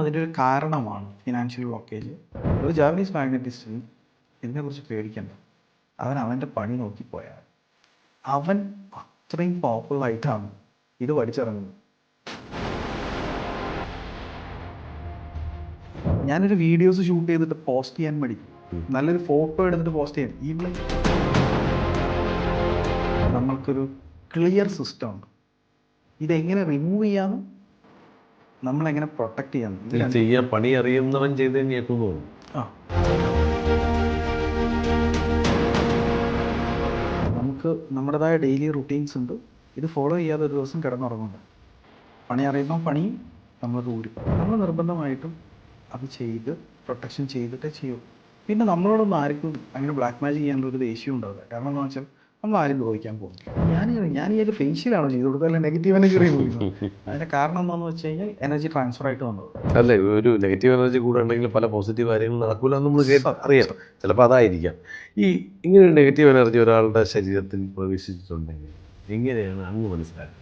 അതിൻ്റെ ഒരു കാരണമാണ് ഫിനാൻഷ്യൽ ബ്ലോക്കേജ്. ഒരു ജാപ്പനീസ് മാഗ്നറ്റിസ്റ്റിന് ഇതിനെക്കുറിച്ച് പേടിക്കണ്ട. അവൻ്റെ പണി നോക്കിപ്പോയാൽ അവൻ അത്രയും പോപ്പുലറായിട്ടാണ് ഇത് പഠിച്ചിറങ്ങുന്നത്. ഞാനൊരു വീഡിയോസ് ഷൂട്ട് ചെയ്തിട്ട് പോസ്റ്റ് ചെയ്യാൻ പഠിക്കും. നല്ലൊരു ഫോട്ടോ എടുത്തിട്ട് പോസ്റ്റ് ചെയ്യാൻ ഇവിടെ നമ്മൾക്കൊരു ക്ലിയർ സിസ്റ്റം ഉണ്ട്. ഇതെങ്ങനെ റിമൂവ് ചെയ്യാമെന്നും നമ്മളെങ്ങനെ പ്രൊട്ടക്ട് ചെയ്യാമെന്നും ചെയ്യാൻ പണി അറിയുന്നവൻ ചെയ്ത് തന്നെയാക്കുന്നു. നമുക്ക് നമ്മുടേതായ ഡെയിലി റുട്ടീൻസ് ഉണ്ട്. ഇത് ഫോളോ ചെയ്യാതെ ഒരു ദിവസം കിടന്നുറങ്ങുന്നുണ്ട്. പണി അറിയുമ്പോൾ പണിയും നമ്മൾ ദൂരം നമ്മൾ നിർബന്ധമായിട്ടും അത് ചെയ്ത് പ്രൊട്ടക്ഷൻ ചെയ്തിട്ടേ ചെയ്യൂ. പിന്നെ നമ്മളോടൊന്നും ആർക്കും അങ്ങനെ ബ്ലാക്ക് മാജിക് ചെയ്യാനുള്ളൊരു ദേഷ്യം ഉണ്ടാവില്ല. കാരണം എന്താണെന്ന് വെച്ചാൽ നമ്മൾ ആരും ദ്രോഹിക്കാൻ പോകുന്നില്ല. ഞാൻ ഈ ഒരു ഫേഷ്യലാണോ ചെയ്ത് കൊടുത്തത്, അല്ലെങ്കിൽ നെഗറ്റീവ് എനർജി റിമൂവ്? അതിൻ്റെ കാരണം എന്താണെന്ന് വെച്ച് കഴിഞ്ഞാൽ എനർജി ട്രാൻസ്ഫർ ആയിട്ട് വന്നത്. അല്ലേ, ഒരു നെഗറ്റീവ് എനർജി കൂടെ ഉണ്ടെങ്കിൽ പല പോസിറ്റീവ് കാര്യങ്ങളും നടക്കില്ല എന്ന് നമ്മൾ അറിയാം. ചിലപ്പോൾ അതായിരിക്കാം. ഇങ്ങനെ ഒരു നെഗറ്റീവ് എനർജി ഒരാളുടെ ശരീരത്തിൽ പ്രവേശിച്ചിട്ടുണ്ടെങ്കിൽ എങ്ങനെയാണ് അങ്ങ് മനസ്സിലാക്കുന്നത്?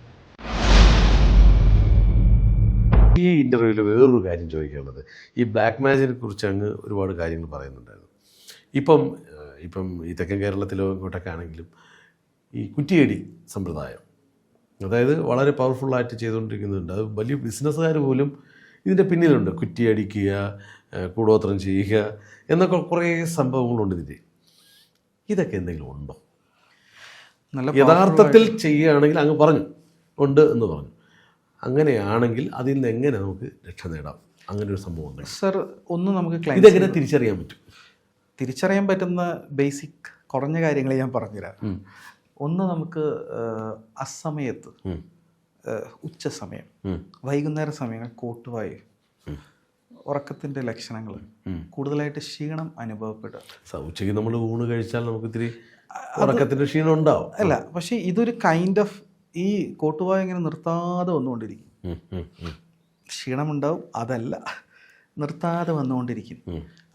ഈ ഇൻ്റർവ്യൂവിൽ വേറൊരു കാര്യം ചോദിക്കാനുള്ളത്, ഈ ബ്ലാക്ക് മാജിക്കിനെ കുറിച്ച് അങ്ങ് ഒരുപാട് കാര്യങ്ങൾ പറയുന്നുണ്ടായിരുന്നു. ഇപ്പം ഈ തെക്കൻ കേരളത്തിലോ ഇങ്ങോട്ടൊക്കെ ആണെങ്കിലും ഈ കുറ്റിയടി സമ്പ്രദായം, അതായത് വളരെ പവർഫുള്ളായിട്ട് ചെയ്തുകൊണ്ടിരിക്കുന്നുണ്ട്. അത് വലിയ ബിസിനസ്സുകാർ പോലും ഇതിൻ്റെ പിന്നിലുണ്ട്. കുറ്റിയടിക്കുക, കൂടോത്രം ചെയ്യുക എന്നൊക്കെ കുറേ സംഭവങ്ങളുണ്ട് ഇതിൻ്റെ. ഇതൊക്കെ എന്തെങ്കിലും ഉണ്ടോ? യഥാർത്ഥത്തിൽ ചെയ്യുകയാണെങ്കിൽ അങ്ങ് പറഞ്ഞു ഉണ്ട് എന്ന് പറഞ്ഞു. അങ്ങനെയാണെങ്കിൽ അതിൽ നിന്ന് എങ്ങനെ നമുക്ക് രക്ഷ നേടാം? അങ്ങനെ ഒരു സംഭവം ഉണ്ട് സർ. ഒന്ന് നമുക്ക് ഇതെങ്ങനെ തിരിച്ചറിയാൻ പറ്റും? തിരിച്ചറിയാൻ പറ്റുന്ന ബേസിക് കുറഞ്ഞ കാര്യങ്ങൾ ഞാൻ പറഞ്ഞുതരാം. ഒന്ന്, നമുക്ക് അസമയത്ത്, ഉച്ച സമയം, വൈകുന്നേര സമയങ്ങൾ, കോട്ടുവായു, ഉറക്കത്തിൻ്റെ ലക്ഷണങ്ങൾ, കൂടുതലായിട്ട് ക്ഷീണം അനുഭവപ്പെടുക. ഉച്ചയ്ക്ക് നമ്മൾ ഊണ് കഴിച്ചാൽ നമുക്ക് ഇത്തിരി ഉറക്കത്തിൻ്റെ ക്ഷീണം ഉണ്ടാവും. അല്ല, പക്ഷേ ഇതൊരു കൈൻഡ് ഓഫ് ഈ കോട്ടുവായ ഇങ്ങനെ നിർത്താതെ വന്നുകൊണ്ടിരിക്കും. ക്ഷീണമുണ്ടാവും, അതല്ല, നിർത്താതെ വന്നുകൊണ്ടിരിക്കും.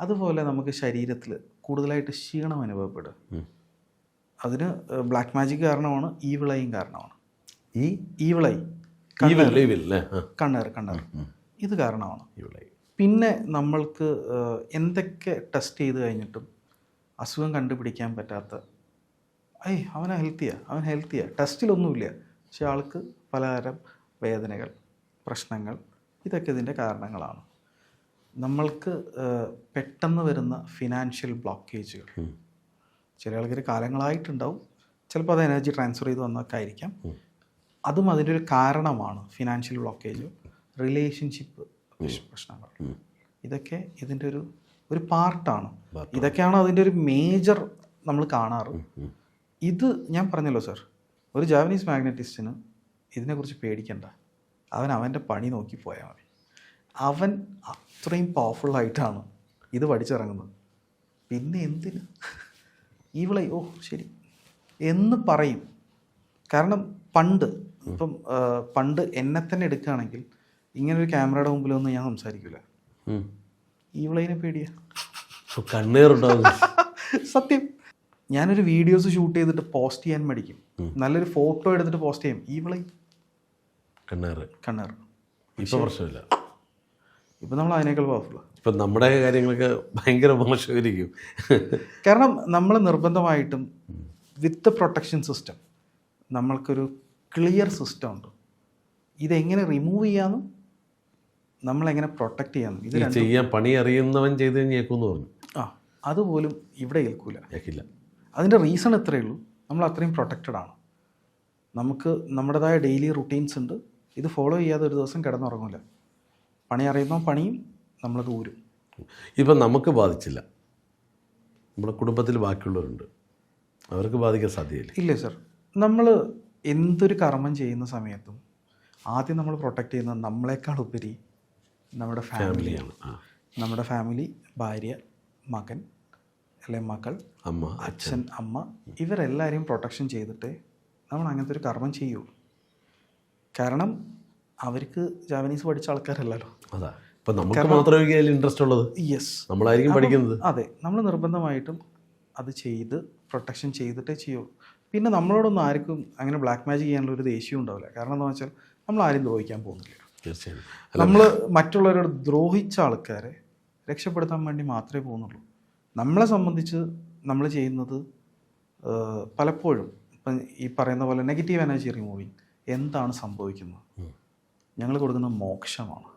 അതുപോലെ നമുക്ക് ശരീരത്തിൽ കൂടുതലായിട്ട് ക്ഷീണം അനുഭവപ്പെടുക. അതിന് ബ്ലാക്ക് മാജിക് കാരണമാണ്, ഈവിളയും കാരണമാണ്. ഈവിളൈ കണ്ണേർ ഇത് കാരണമാണ്. പിന്നെ നമ്മൾക്ക് എന്തൊക്കെ ടെസ്റ്റ് ചെയ്ത് കഴിഞ്ഞിട്ടും അസുഖം കണ്ടുപിടിക്കാൻ പറ്റാത്ത, അവൻ ഹെൽത്തിയാ ടെസ്റ്റിലൊന്നുമില്ല, പക്ഷെ ആൾക്ക് പലതരം വേദനകൾ, പ്രശ്നങ്ങൾ, ഇതൊക്കെ ഇതിൻ്റെ കാരണങ്ങളാണ്. നമ്മൾക്ക് പെട്ടെന്ന് വരുന്ന ഫിനാൻഷ്യൽ ബ്ലോക്കേജുകൾ ചില ആൾക്കാർ കാലങ്ങളായിട്ടുണ്ടാവും. ചിലപ്പോൾ അത് എനർജി ട്രാൻസ്ഫർ ചെയ്ത് വന്നൊക്കെ ആയിരിക്കാം. അതും അതിൻ്റെ ഒരു കാരണമാണ്. ഫിനാൻഷ്യൽ ബ്ലോക്കേജ്, റിലേഷൻഷിപ്പ് പ്രശ്നങ്ങൾ, ഇതൊക്കെ ഇതിൻ്റെ ഒരു പാർട്ടാണ്. ഇതൊക്കെയാണ് അതിൻ്റെ ഒരു മേജർ നമ്മൾ കാണാറ്. ഇത് ഞാൻ പറഞ്ഞല്ലോ സർ, ഒരു ജാപ്പനീസ് മാഗ്നറ്റിസ്റ്റിന് ഇതിനെക്കുറിച്ച് പേടിക്കണ്ട. അവൻ്റെ പണി നോക്കിപ്പോയാൽ മതി. അവൻ അത്രയും പവർഫുള്ളായിട്ടാണ് ഇത് പഠിച്ചിറങ്ങുന്നത്. പിന്നെ എന്തിന് ഇവളെ ശരി എന്ന് പറയും. കാരണം പണ്ട് എന്നെ തന്നെ എടുക്കുകയാണെങ്കിൽ ഇങ്ങനൊരു ക്യാമറയുടെ മുമ്പിലൊന്നും ഞാൻ സംസാരിക്കില്ല. ഇവളതിനെ പേടിയാ, കണ്ണേറുണ്ടാവും. സത്യം. ഞാനൊരു വീഡിയോസ് ഷൂട്ട് ചെയ്തിട്ട് പോസ്റ്റ് ചെയ്യാൻ പഠിക്കും. നല്ലൊരു ഫോട്ടോ എടുത്തിട്ട് പോസ്റ്റ് ചെയ്യും. ഇവളെ കണ്ണേറ് ഇപ്പം പ്രശ്നമില്ല. ഇപ്പം നമ്മൾ അതിനേക്കാൾ പവർഫുൾ. ഇപ്പം നമ്മുടെ കാര്യങ്ങളൊക്കെ ഭയങ്കര മോശമായിരിക്കും. കാരണം നമ്മൾ നിർബന്ധമായിട്ടും വിത്ത് പ്രൊട്ടക്ഷൻ സിസ്റ്റം, നമ്മൾക്കൊരു ക്ലിയർ സിസ്റ്റം ഉണ്ട്. ഇതെങ്ങനെ റിമൂവ് ചെയ്യാമെന്നും നമ്മളെങ്ങനെ പ്രൊട്ടക്റ്റ് ചെയ്യാമെന്നും ഇത് ചെയ്യാൻ പണി അറിയുന്നവൻ ചെയ്ത് കേൾക്കുമെന്ന് പറഞ്ഞു. അതുപോലും ഇവിടെ കേൾക്കില്ല. അതിൻ്റെ റീസൺ എത്രയേ ഉള്ളൂ, നമ്മൾ അത്രയും പ്രൊട്ടക്റ്റഡ് ആണ്. നമുക്ക് നമ്മുടേതായ ഡെയിലി റുട്ടീൻസ് ഉണ്ട്. ഇത് ഫോളോ ചെയ്യാതെ ഒരു ദിവസം കിടന്നുറങ്ങില്ല. പണി അറിയുമ്പോൾ പണിയും നമ്മൾ ദൂരും. ഇപ്പം നമുക്ക് ബാധിച്ചില്ല, നമ്മുടെ കുടുംബത്തിൽ ബാക്കിയുള്ളവരുണ്ട്, അവർക്ക് ബാധിക്കാൻ സാധ്യതയില്ല. ഇല്ലേ സർ. നമ്മൾ എന്തൊരു കർമ്മം ചെയ്യുന്ന സമയത്തും ആദ്യം നമ്മൾ പ്രൊട്ടക്റ്റ് ചെയ്യുന്നത് നമ്മളെക്കാൾ ഉപരി നമ്മുടെ ഫാമിലിയാണ്. നമ്മുടെ ഫാമിലി, ഭാര്യ, മകൻ, അല്ലെ മകൾ, അച്ഛൻ, അമ്മ, ഇവരെല്ലാവരെയും പ്രൊട്ടക്ഷൻ ചെയ്തിട്ടേ നമ്മൾ അങ്ങനത്തെ ഒരു കർമ്മം ചെയ്യുള്ളൂ. കാരണം അവർക്ക് ജാപ്പനീസ് പഠിച്ച ആൾക്കാരല്ലല്ലോ. അതാ ഇപ്പം നമുക്ക് മാത്രമേ ഇൻട്രസ്റ്റ് ഉള്ളത്. യെസ്, നമ്മളായിരിക്കും പഠിക്കുന്നത്. അതെ, നമ്മൾ നിർബന്ധമായിട്ടും അത് ചെയ്ത് പ്രൊട്ടക്ഷൻ ചെയ്തിട്ടേ ചെയ്യുള്ളൂ. പിന്നെ നമ്മളോടൊന്നും ആർക്കും അങ്ങനെ ബ്ലാക്ക് മാജിക് ചെയ്യാനുള്ള ഒരു ദേഷ്യം ഉണ്ടാവില്ല. കാരണം എന്താണെന്ന് വെച്ചാൽ നമ്മൾ ആരും ദ്രോഹിക്കാൻ പോകുന്നില്ല. തീർച്ചയായും. നമ്മൾ മറ്റുള്ളവരോട് ദ്രോഹിച്ച ആൾക്കാരെ രക്ഷപ്പെടുത്താൻ വേണ്ടി മാത്രമേ പോകുന്നുള്ളൂ. നമ്മളെ സംബന്ധിച്ച് നമ്മൾ ചെയ്യുന്നത് പലപ്പോഴും ഇപ്പം ഈ പറയുന്ന പോലെ നെഗറ്റീവ് എനർജി റിമൂവിങ് എന്താണ് സംഭവിക്കുന്നത്? ഞങ്ങൾ കൊടുക്കുന്ന മോക്ഷമാണ്.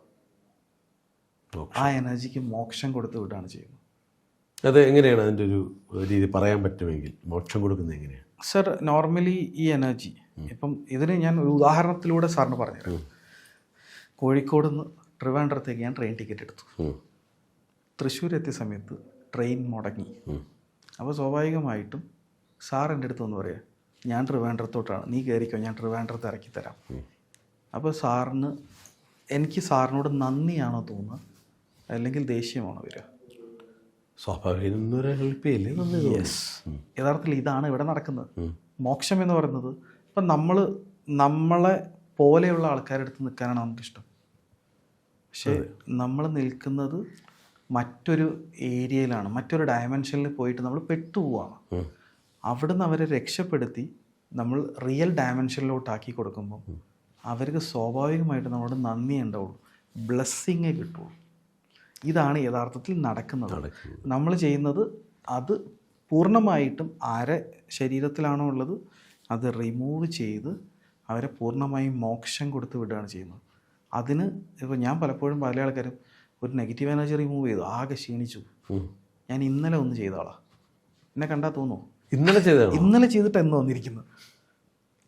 ആ എനർജിക്ക് മോക്ഷം കൊടുത്ത് വിടുകയാണ് ചെയ്യുന്നത്. അത് എങ്ങനെയാണ് അതിൻ്റെ ഒരു രീതി പറയാൻ പറ്റുമെങ്കിൽ? മോക്ഷം കൊടുക്കുന്നത് എങ്ങനെയാണ് സർ? നോർമലി ഈ എനർജി ഇപ്പം ഇതിന് ഞാൻ ഒരു ഉദാഹരണത്തിലൂടെ സാറിന് പറഞ്ഞുതരാം. കോഴിക്കോട് നിന്ന് ട്രിവാൻഡ്രത്തേക്ക് ഞാൻ ട്രെയിൻ ടിക്കറ്റ് എടുത്തു. തൃശ്ശൂർ എത്തിയ സമയത്ത് ട്രെയിൻ മുടങ്ങി. അപ്പോൾ സ്വാഭാവികമായിട്ടും സാർ എൻ്റെ അടുത്ത് ഒന്ന് പറയാം, ഞാൻ ട്രിവാൻഡ്രത്തോട്ടാണ്, നീ കയറിക്കോ, ഞാൻ ട്രിവാൻഡ്രത്ത് ഇറക്കി തരാം. അപ്പോൾ എനിക്ക് സാറിനോട് നന്ദിയാണോ തോന്നുക അല്ലെങ്കിൽ ദേഷ്യമാണോ വരിക? സ്വാഭാവികം. യെസ്, യഥാർത്ഥത്തിൽ ഇതാണ് ഇവിടെ നടക്കുന്നത്. മോക്ഷം എന്ന് പറയുന്നത് ഇപ്പം നമ്മളെ പോലെയുള്ള ആൾക്കാരുടെ അടുത്ത് നിൽക്കാനാണ് നമുക്കിഷ്ടം. പക്ഷേ നമ്മൾ നിൽക്കുന്നത് മറ്റൊരു ഏരിയയിലാണ്, മറ്റൊരു ഡയമെൻഷനിൽ പോയിട്ട് നമ്മൾ പെട്ടുപോവാണ്. അവിടുന്ന് അവരെ രക്ഷപ്പെടുത്തി നമ്മൾ റിയൽ ഡയമെൻഷനിലോട്ടാക്കി കൊടുക്കുമ്പോൾ അവർക്ക് സ്വാഭാവികമായിട്ട് നമ്മളോട് നന്ദി ഉണ്ടാവുള്ളൂ, ബ്ലെസ്സിങ്ങേ കിട്ടുള്ളൂ. ഇതാണ് യഥാർത്ഥത്തിൽ നടക്കുന്നത്. നമ്മൾ ചെയ്യുന്നത് അത് പൂർണ്ണമായിട്ടും ആരെ ശരീരത്തിലാണോ ഉള്ളത് അത് റിമൂവ് ചെയ്ത് അവരെ പൂർണ്ണമായും മോക്ഷം കൊടുത്ത് വിടുകയാണ് ചെയ്യുന്നത്. അതിന് ഇപ്പോൾ ഞാൻ പലപ്പോഴും പല ആൾക്കാരും ഒരു നെഗറ്റീവ് എനർജി റിമൂവ് ചെയ്തു, ആകെ ക്ഷീണിച്ചു. ഞാൻ ഇന്നലെ ഒന്ന് ചെയ്ത ആളാ. എന്നെ കണ്ടാൽ തോന്നുമോ? ഇന്നലെ ചെയ്തിട്ട് എന്ന് വന്നിരിക്കുന്നത്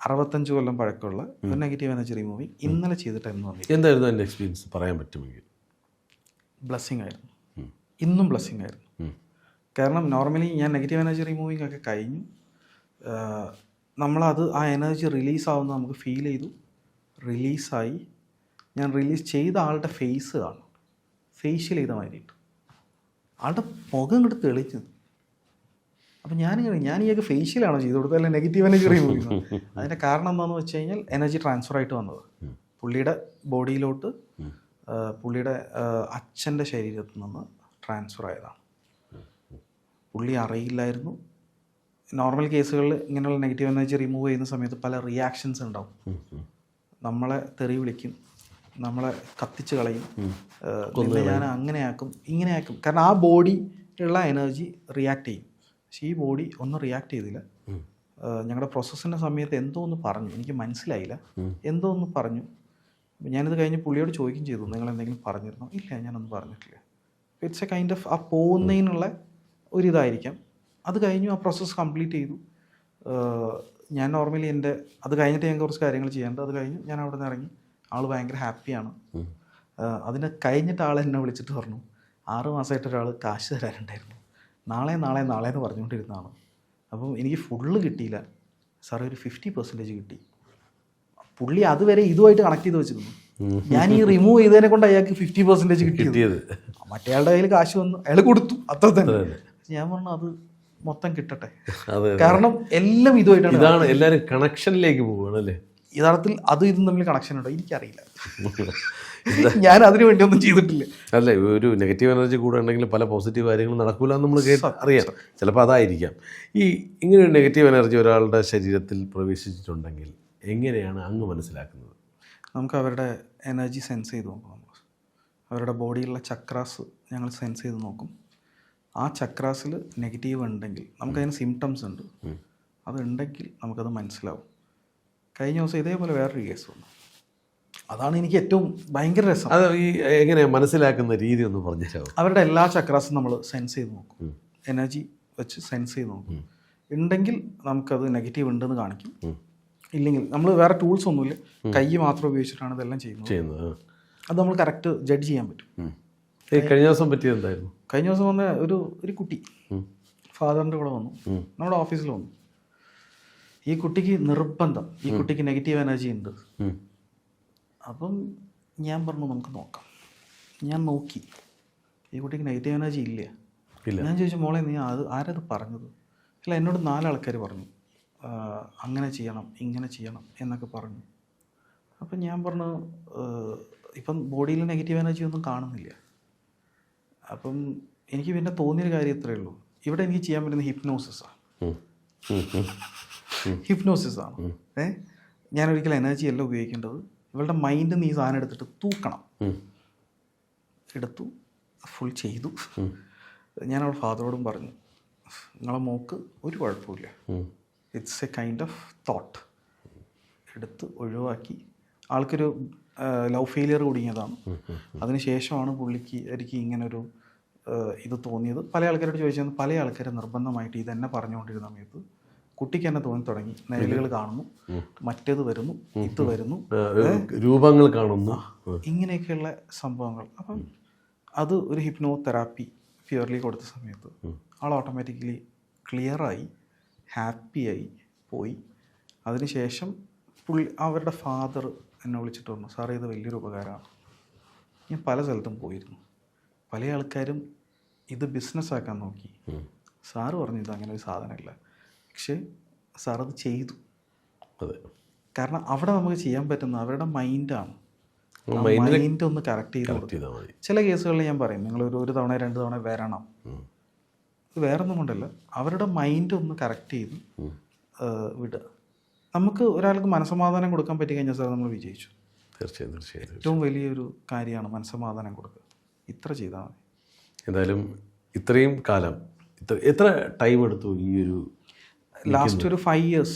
65 കൊല്ലം പഴക്കമുള്ള ഒരു നെഗറ്റീവ് എനർജി റിമൂവിങ് ഇന്നലെ ചെയ്തിട്ട് എന്ന് വന്നിരിക്കുന്നത്. എന്തായിരുന്നു എൻ്റെ എക്സ്പീരിയൻസ് പറയാൻ പറ്റുമെങ്കിൽ? ബ്ലെസ്സിങ് ആയിരുന്നു, ഇന്നും ബ്ലെസ്സിങ് ആയിരുന്നു. കാരണം നോർമലി ഞാൻ നെഗറ്റീവ് എനർജി റിമൂവിങ് ഒക്കെ കഴിഞ്ഞു, നമ്മളത് ആ എനർജി റിലീസാവുന്നത് നമുക്ക് ഫീൽ ചെയ്തു. റിലീസായി ഞാൻ റിലീസ് ചെയ്ത ആളുടെ ഫേസ് കാണും, ഫേഷ്യൽ ചെയ്ത മാതിരിയിട്ട് ആളുടെ മുഖം ഇങ്ങോട്ട് തെളിഞ്ഞു. അപ്പം ഞാൻ ഈയൊക്കെ ഫേഷ്യലാണോ ചെയ്ത് കൊടുത്തത്, അല്ലെങ്കിൽ നെഗറ്റീവ് എനർജി റിമൂവ്? അതിൻ്റെ കാരണം എന്താണെന്ന് വെച്ച് കഴിഞ്ഞാൽ എനർജി ട്രാൻസ്ഫർ ആയിട്ട് വന്നത് പുള്ളിയുടെ ബോഡിയിലോട്ട്, പുള്ളിയുടെ അച്ഛൻ്റെ ശരീരത്തിൽ നിന്ന് ട്രാൻസ്ഫർ ആയതാണ്. പുള്ളി അറിയില്ലായിരുന്നു. നോർമൽ കേസുകളിൽ ഇങ്ങനെയുള്ള നെഗറ്റീവ് എനർജി റിമൂവ് ചെയ്യുന്ന സമയത്ത് പല റിയാക്ഷൻസ് ഉണ്ടാവും. നമ്മളെ തെറി വിളിക്കും, നമ്മളെ കത്തിച്ച് കളയും, ഞാൻ അങ്ങനെയാക്കും ഇങ്ങനെയാക്കും. കാരണം ആ ബോഡിയിലുള്ള എനർജി റിയാക്ട് ചെയ്യും. പക്ഷേ ഈ ബോഡി ഒന്നും റിയാക്ട് ചെയ്തില്ല. ഞങ്ങളുടെ പ്രോസസ്സിൻ്റെ സമയത്ത് എന്തോ ഒന്ന് പറഞ്ഞു, എനിക്ക് മനസ്സിലായില്ല, എന്തോ ഒന്ന് പറഞ്ഞു. ഞാനിത് കഴിഞ്ഞ് പുള്ളിയോട് ചോദിക്കുകയും ചെയ്തു, നിങ്ങൾ എന്തെങ്കിലും പറഞ്ഞിരുന്നോ? ഇല്ല, ഞാനൊന്നും പറഞ്ഞിട്ടില്ല. ഇറ്റ്സ് എ കൈൻഡ് ഓഫ് ആ പോകുന്നതിനുള്ള ഒരിതായിരിക്കാം. അത് കഴിഞ്ഞു, ആ പ്രോസസ്സ് കംപ്ലീറ്റ് ചെയ്തു. ഞാൻ നോർമലി അത് കഴിഞ്ഞിട്ട് ഞാൻ കുറച്ച് കാര്യങ്ങൾ ചെയ്യാനുണ്ട്. അത് കഴിഞ്ഞ് ഞാൻ അവിടെ നിന്ന് ഇറങ്ങി. ആൾ ഭയങ്കര ഹാപ്പിയാണ്. അതിന് കഴിഞ്ഞിട്ട് ആൾ എന്നെ വിളിച്ചിട്ട് പറഞ്ഞു, 6 മാസമായിട്ട് ഒരാൾ കാശ് തരാനുണ്ടായിരുന്നു, നാളെ എന്ന് പറഞ്ഞുകൊണ്ടിരുന്നതാണ്. അപ്പം എനിക്ക് ഫുള്ള് കിട്ടിയില്ല സാറേ, ഒരു 50% കിട്ടി. പുള്ളി അതുവരെ ഇതുമായിട്ട് കണക്ട് ചെയ്ത് വെച്ചിരുന്നു. ഞാൻ ഈ റിമൂവ് ചെയ്തതിനെ കൊണ്ട് അയാൾക്ക് 50% കിട്ടിയത്. മറ്റേയാളുടെ കയ്യിൽ കാശ് വന്നു, അയാൾ കൊടുത്തു, അത്ര തന്നെ. ഞാൻ പറഞ്ഞു അത് മൊത്തം കിട്ടട്ടെ, കാരണം എല്ലാം ഇതുമായിട്ടാണ്. എല്ലാവരും കണക്ഷനിലേക്ക് പോവുകയാണല്ലേ. യഥാർത്ഥത്തിൽ ഇതും തമ്മിൽ കണക്ഷൻ ഉണ്ടോ എനിക്കറിയില്ല. ഞാൻ അതിനു വേണ്ടി ഒന്നും ചെയ്തിട്ടില്ല. അല്ലേ, ഒരു നെഗറ്റീവ് എനർജി കൂടെ ഉണ്ടെങ്കിൽ പല പോസിറ്റീവ് കാര്യങ്ങളും നടക്കില്ല എന്ന് നമ്മൾ അറിയാം. ചിലപ്പോൾ അതായിരിക്കാം. ഇങ്ങനെ ഒരു നെഗറ്റീവ് എനർജി ഒരാളുടെ ശരീരത്തിൽ പ്രവേശിച്ചിട്ടുണ്ടെങ്കിൽ എങ്ങനെയാണ് അങ്ങ് മനസ്സിലാക്കുന്നത്? നമുക്ക് അവരുടെ എനർജി സെൻസ് ചെയ്ത് നോക്കും. നമ്മൾ അവരുടെ ബോഡിയിലുള്ള ചക്രാസ് ഞങ്ങൾ സെൻസ് ചെയ്ത് നോക്കും. ആ ചക്രാസിൽ നെഗറ്റീവ് ഉണ്ടെങ്കിൽ നമുക്കതിന് സിംറ്റംസ് ഉണ്ട്. അതുണ്ടെങ്കിൽ നമുക്കത് മനസ്സിലാവും. കഴിഞ്ഞ ദിവസം ഇതേപോലെ വേറൊരു കേസ് വന്നു. അതാണ് എനിക്ക് ഏറ്റവും ഭയങ്കര രസം. അത് എങ്ങനെയാണ് മനസ്സിലാക്കുന്ന രീതി ഒന്ന് പറഞ്ഞാൽ? അവരുടെ എല്ലാ ചക്രാസും നമ്മൾ സെൻസ് ചെയ്ത് നോക്കും, എനർജി വെച്ച് സെൻസ് ചെയ്ത് നോക്കും. ഉണ്ടെങ്കിൽ നമുക്കത് നെഗറ്റീവ് ഉണ്ടെന്ന് കാണിക്കും. ഇല്ലെങ്കിൽ നമ്മൾ വേറെ ടൂൾസ് ഒന്നുമില്ല, കൈ മാത്രം ഉപയോഗിച്ചിട്ടാണ് ഇതെല്ലാം ചെയ്യുന്നത്. അത് നമ്മൾ കറക്റ്റ് ജഡ്ജ് ചെയ്യാൻ പറ്റും. കഴിഞ്ഞ ദിവസം പറ്റിയത് എന്തായിരുന്നു? കഴിഞ്ഞ ദിവസം വന്ന ഒരു കുട്ടി ഫാദറിൻ്റെ കൂടെ വന്നു, നമ്മുടെ ഓഫീസിൽ വന്നു. ഈ കുട്ടിക്ക് നിർബന്ധം, ഈ കുട്ടിക്ക് നെഗറ്റീവ് എനർജി ഉണ്ട്. അപ്പം ഞാൻ പറഞ്ഞു നമുക്ക് നോക്കാം. ഞാൻ നോക്കി, ഈ കുട്ടിക്ക് നെഗറ്റീവ് എനർജി ഇല്ല. ഞാൻ ചോദിച്ചു, മോളെ നീ ആരത് പറഞ്ഞത്? അല്ല, എന്നോട് 4 ആൾക്കാർ പറഞ്ഞു അങ്ങനെ ചെയ്യണം ഇങ്ങനെ ചെയ്യണം എന്നൊക്കെ പറഞ്ഞു. അപ്പം ഞാൻ പറഞ്ഞു ഇപ്പം ബോഡിയിൽ നെഗറ്റീവ് എനർജി ഒന്നും കാണുന്നില്ല. അപ്പം എനിക്ക് പിന്നെ തോന്നിയൊരു കാര്യം ഇത്രയേ ഉള്ളൂ, ഇവിടെ എനിക്ക് ചെയ്യാൻ പറ്റുന്ന ഹിപ്നോസിസാണ്. ഞാനൊരിക്കലും എനർജി അല്ല ഉപയോഗിക്കേണ്ടത്, ഇവളുടെ മൈൻഡിൽ നിന്ന് ഈ സാധനം എടുത്തിട്ട് തൂക്കണം. എടുത്തു, ഫുൾ ചെയ്തു. ഞാൻ അവളുടെ ഫാദറോടും പറഞ്ഞു, നിങ്ങളെ മോക്ക് ഒരു കുഴപ്പമില്ല, it's A kind of thought. എടുത്ത് ഒഴിവാക്കി. ആൾക്കൊരു ലവ് ഫെയിലിയർ കുടുങ്ങിയതാണ്. അതിനുശേഷമാണ് എനിക്ക് ഇങ്ങനൊരു ഇത് തോന്നിയത്. പല ആൾക്കാരോട് ചോദിച്ചത്, പല ആൾക്കാരെ നിർബന്ധമായിട്ട് ഇതെന്നെ പറഞ്ഞുകൊണ്ടിരുന്ന സമയത്ത് കുട്ടിക്ക് തന്നെ തോന്നി തുടങ്ങി, നിഴലുകൾ കാണുന്നു, മറ്റേത് വരുന്നു, ഇത് വരുന്നു, രൂപങ്ങൾ കാണുന്നു, ഇങ്ങനെയൊക്കെയുള്ള സംഭവങ്ങൾ. അപ്പം അത് ഒരു ഹിപ്നോ തെറാപ്പി പ്യുവർലി കൊടുത്ത സമയത്ത് ആൾ ഓട്ടോമാറ്റിക്കലി ക്ലിയറായി, ഹാപ്പിയായി പോയി. അതിനുശേഷം അവരുടെ ഫാദർ എന്നെ വിളിച്ചിട്ട് പറഞ്ഞു, സാറേ ഇത് വലിയൊരു ഉപകാരമാണ്. ഞാൻ പല സ്ഥലത്തും പോയിരുന്നു, പല ആൾക്കാരും ഇത് ബിസിനസ്സാക്കാൻ നോക്കി. സാറ് പറഞ്ഞു ഇത് അങ്ങനെ ഒരു സാധനമില്ല, പക്ഷേ സാറത് ചെയ്തു. അതെ, കാരണം അവിടെ നമുക്ക് ചെയ്യാൻ പറ്റുന്ന അവരുടെ മൈൻഡാണ്. മൈൻഡ് ഒന്ന് കറക്റ്റ് ചെയ്ത് കൊടുത്താൽ മതി. ചില കേസുകളിൽ ഞാൻ പറയും, നിങ്ങൾ ഒരു തവണ 2 തവണ വരണം, ഇത് വേറൊന്നും കൊണ്ടല്ല, അവരുടെ മൈൻഡ് ഒന്ന് കറക്റ്റ് ചെയ്ത് വിടുക. നമുക്ക് ഒരാൾക്ക് മനസ്സമാധാനം കൊടുക്കാൻ പറ്റി കഴിഞ്ഞാൽ സാർ നമ്മൾ വിജയിച്ചു. തീർച്ചയായും. ഏറ്റവും വലിയൊരു കാര്യമാണ് മനസ്സമാധാനം കൊടുക്കുക. ഇത്ര ചെയ്താൽ മതി. എന്തായാലും ഇത്രയും കാലം എത്ര ടൈം എടുത്തു ഈ ഒരു ലാസ്റ്റ് ഒരു 5 years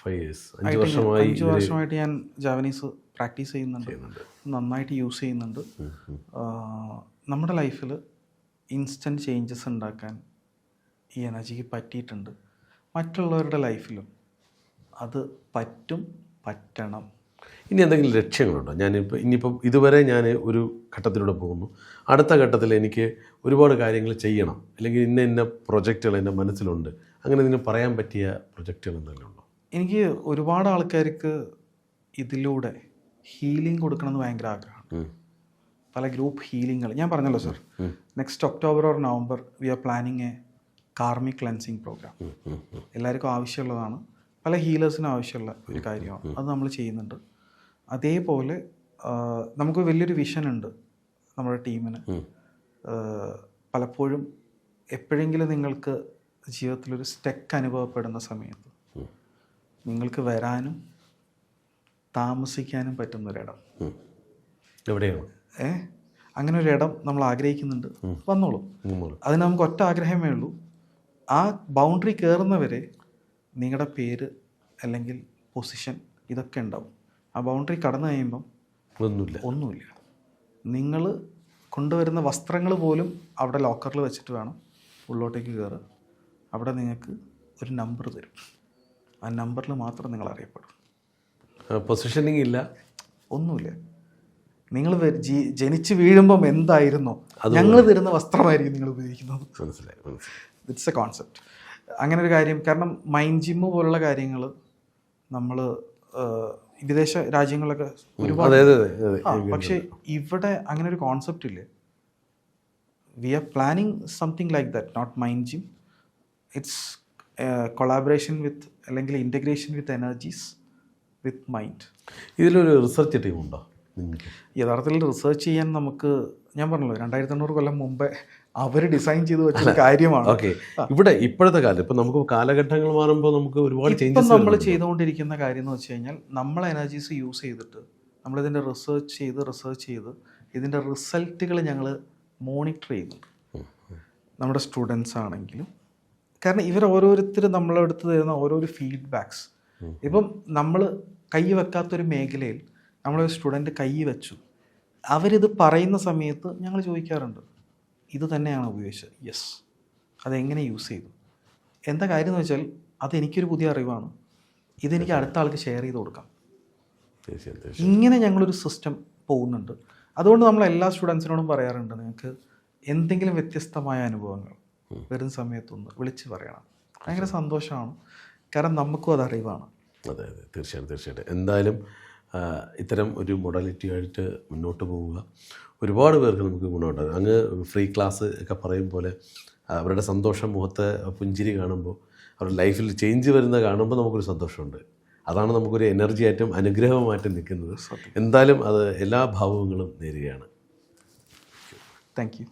5 വർഷമായിട്ട് ഞാൻ ജാവനീസ് പ്രാക്ടീസ് ചെയ്യുന്നുണ്ട്, നന്നായിട്ട് യൂസ് ചെയ്യുന്നുണ്ട്. നമ്മുടെ ലൈഫിൽ ഇൻസ്റ്റൻറ്റ് ചേഞ്ചസ് ഉണ്ടാക്കാൻ ഈ എനർജിക്ക് പറ്റിയിട്ടുണ്ട്. മറ്റുള്ളവരുടെ ലൈഫിലും അത് പറ്റണം. ഇനി എന്തെങ്കിലും ലക്ഷ്യങ്ങളുണ്ടോ? ഇനിയിപ്പം ഇതുവരെ ഞാൻ ഒരു ഘട്ടത്തിലൂടെ പോകുന്നു, അടുത്ത ഘട്ടത്തിൽ എനിക്ക് ഒരുപാട് കാര്യങ്ങൾ ചെയ്യണം, അല്ലെങ്കിൽ ഇന്ന പ്രൊജക്റ്റുകൾ എൻ്റെ മനസ്സിലുണ്ട്, അങ്ങനെ ഇതിന് പറയാൻ പറ്റിയ പ്രൊജക്റ്റുകൾ എന്തെങ്കിലും ഉണ്ടോ? എനിക്ക് ഒരുപാട് ആൾക്കാർക്ക് ഇതിലൂടെ ഹീലിംഗ് കൊടുക്കണമെന്ന് ഭയങ്കര ആഗ്രഹമാണ്. പല ഗ്രൂപ്പ് ഹീലിങ്ങൾ ഞാൻ പറഞ്ഞല്ലോ sir, next October or November we are planning a karmic cleansing program. എല്ലാവർക്കും ആവശ്യമുള്ളതാണ്, പല ഹീലേഴ്സിനും ആവശ്യമുള്ള ഒരു കാര്യമാണ്. അത് നമ്മൾ ചെയ്യുന്നുണ്ട്. അതേപോലെ നമുക്ക് വലിയൊരു വിഷൻ ഉണ്ട് നമ്മുടെ ടീമിന്. പലപ്പോഴും എപ്പോഴെങ്കിലും നിങ്ങൾക്ക് ജീവിതത്തിലൊരു സ്റ്റക്ക് അനുഭവപ്പെടുന്ന സമയത്ത് നിങ്ങൾക്ക് വരാനും താമസിക്കാനും പറ്റുന്നൊരിടം എവിടെയാണ്? അങ്ങനെ ഒരു ഇടം നമ്മൾ ആഗ്രഹിക്കുന്നുണ്ട്. വന്നോളൂ. അതിന് നമുക്ക് ഒറ്റ ആഗ്രഹമേ ഉള്ളൂ, ആ ബൗണ്ടറി കയറുന്നവരെ നിങ്ങളുടെ പേര് അല്ലെങ്കിൽ പൊസിഷൻ ഇതൊക്കെ ഉണ്ടാവും. ആ ബൗണ്ടറി കടന്നു കഴിയുമ്പം ഒന്നുമില്ല. നിങ്ങൾ കൊണ്ടുവരുന്ന വസ്ത്രങ്ങൾ പോലും അവിടെ ലോക്കറിൽ വെച്ചിട്ട് വേണം ഉള്ളോട്ടേക്ക് കയറുക. അവിടെ നിങ്ങൾക്ക് ഒരു നമ്പർ തരും, ആ നമ്പറിൽ മാത്രം നിങ്ങൾ അറിയപ്പെടും. പൊസിഷനിങ് ഇല്ല, ഒന്നുമില്ല. നിങ്ങൾ ജനിച്ച് വീഴുമ്പം എന്തായിരുന്നോ ഞങ്ങൾ തരുന്ന വസ്ത്രമായിരിക്കും നിങ്ങൾ ഉപയോഗിക്കുന്നത്. മനസ്സിലായി. It's A concept. അങ്ങനെ ഒരു കാര്യം. കാരണം മൈൻഡ് ജിമ്മ് പോലുള്ള കാര്യങ്ങൾ നമ്മൾ വിദേശ രാജ്യങ്ങളിലൊക്കെ ഒരുപാട്, പക്ഷേ ഇവിടെ അങ്ങനെ ഒരു കോൺസെപ്റ്റ് ഇല്ലേ. We are planning something like that, not mind gym. It's collaboration with അല്ലെങ്കിൽ integration with energies with mind. ഇതിലൊരു റിസർച്ച് ടീമുണ്ടോ നിങ്ങൾക്ക്? യഥാർത്ഥത്തിൽ റിസർച്ച് ചെയ്യാൻ നമുക്ക്, ഞാൻ പറഞ്ഞല്ലോ 2500 കൊല്ലം മുമ്പേ അവർ ഡിസൈൻ ചെയ്ത് വെച്ച കാര്യമാണ്. ഓക്കെ, ഇവിടെ ഇപ്പോഴത്തെ കാലം ഇപ്പം നമുക്ക് കാലഘട്ടങ്ങൾ മാറുമ്പോൾ നമുക്ക് ഒരുപാട് ചേഞ്ചസ്. നമ്മൾ ചെയ്തുകൊണ്ടിരിക്കുന്ന കാര്യം എന്ന് വെച്ച് കഴിഞ്ഞാൽ നമ്മളെ എനർജീസ് യൂസ് ചെയ്തിട്ട് നമ്മളിതിൻ്റെ റിസർച്ച് ചെയ്ത് ഇതിൻ്റെ റിസൾട്ടുകൾ ഞങ്ങൾ മോണിറ്റർ ചെയ്യുന്നുണ്ട്. നമ്മുടെ സ്റ്റുഡൻസ് ആണെങ്കിലും, കാരണം ഇവർ ഓരോരുത്തർ നമ്മളെടുത്ത് തരുന്ന ഓരോരോ ഫീഡ്ബാക്സ്. ഇപ്പം നമ്മൾ കൈ വെക്കാത്തൊരു മേഖലയിൽ നമ്മളൊരു സ്റ്റുഡൻറ്റ് കൈ വെച്ചു, അവരിത് പറയുന്ന സമയത്ത് ഞങ്ങൾ ചോദിക്കാറുണ്ട്, ഇത് തന്നെയാണ് ഉപയോഗിച്ചത്? യെസ്. അതെങ്ങനെ യൂസ് ചെയ്തു? എന്താ കാര്യം എന്ന് വെച്ചാൽ അതെനിക്കൊരു പുതിയ അറിവാണ്, ഇതെനിക്ക് അടുത്ത ആൾക്ക് ഷെയർ ചെയ്ത് കൊടുക്കാം. ഇങ്ങനെ ഞങ്ങളൊരു സിസ്റ്റം പോകുന്നുണ്ട്. അതുകൊണ്ട് നമ്മൾ എല്ലാ സ്റ്റുഡൻസിനോടും പറയാറുണ്ട്, നിങ്ങൾക്ക് എന്തെങ്കിലും വ്യത്യസ്തമായ അനുഭവങ്ങൾ വരുന്ന സമയത്തൊന്ന് വിളിച്ച് പറയണം. ഭയങ്കര സന്തോഷമാണ്, കാരണം നമുക്കും അത് അറിവാണ്. അതെ, തീർച്ചയായിട്ടും. എന്തായാലും ഇത്തരം ഒരു മൊഡാലിറ്റി ആയിട്ട് മുന്നോട്ട് പോവുക. ഒരുപാട് പേർക്ക് നമുക്ക് ഗുണമുണ്ടാകും. അങ്ങ് ഫ്രീ ക്ലാസ് ഒക്കെ പറയും പോലെ അവരുടെ സന്തോഷം, മുഖത്തെ പുഞ്ചിരി കാണുമ്പോൾ, അവരുടെ ലൈഫിൽ ചേഞ്ച് വരുന്നത് കാണുമ്പോൾ നമുക്കൊരു സന്തോഷമുണ്ട്. അതാണ് നമുക്കൊരു എനർജി ആയിട്ടും അനുഗ്രഹമായിട്ടും നിൽക്കുന്നത്. എന്തായാലും അത് എല്ലാ ഭാവങ്ങളും നേരുകയാണ്. Thank you.